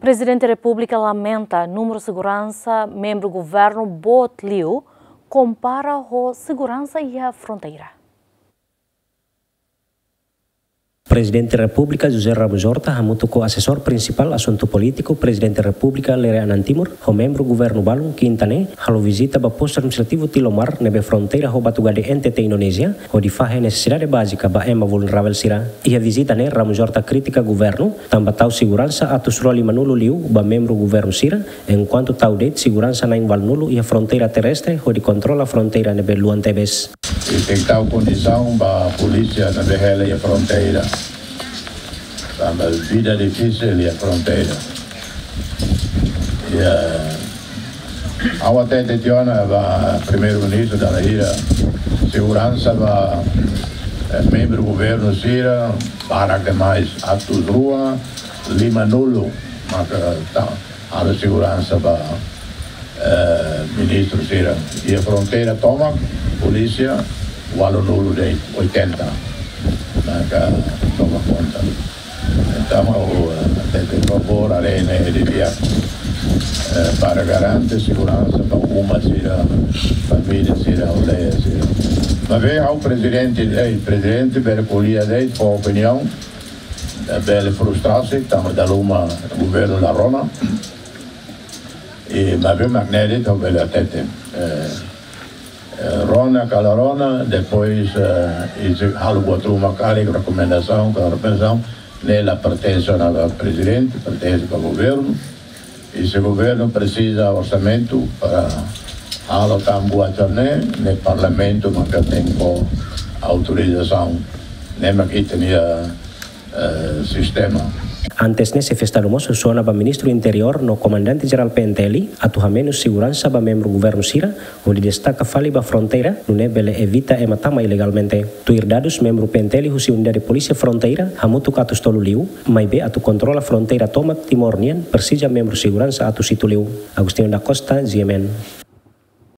Presidente da República lamenta número de segurança, membro do governo Bot Liu, compara a segurança e a fronteira. Presidente da República José Ramos Horta hamutu ko assessor principal assunto político Presidente da República Lere Anand Timur ho membro governo Balung Quintane halo visita ba posto administrativo Tilomar nebe fronteira ho Batugade NTT Indonesia ho di fahe necessidade básica ba ema vulnerável sira e a visita ne Ramos Horta crítica governo tamba tau segurança atus roli manulu liu ba membro governo sira enquanto tau date segurança na inval nulu e a fronteira terrestre ho di controla fronteira nebe Luan Tebes. E tem tal condição para a polícia na berrela e a fronteira. A vida difícil e a fronteira. E ao até tetiona o primeiro-ministro da ilha, segurança para membro do governo Sira, para que mais atos rua, lima nulo, mas a segurança para ministro Sira. E a fronteira toma, polícia, o aluno nulo de 80, toma conta. Então, por favor, a lei devia para garantir segurança para uma família, aldeia. Mas veio ao presidente pela colher dele, com a opinião, pela frustração, estamos dando uma governo da Rona, e mas veio magnético pela tete. Rona, Calarona, depois algo outro, uma recomendação, nela pertence ao presidente, pertence ao governo, e se o governo precisa de orçamento para alocar boa torneio, no parlamento nunca tem autorização, nem aqui tinha sistema. Antes nesse festa moço sona ba ministro interior no comandante geral PNTL atuha menos segurança ba membro governo Sira onde destaca fali ba fronteira no nebele evita e matama ilegalmente tuir dados membro PNTL husi unidade polícia fronteira hamutu katus tolu liu mai be atu controla fronteira tomat timornian persija membro segurança atu situ liu Agustinho da Costa, GMN.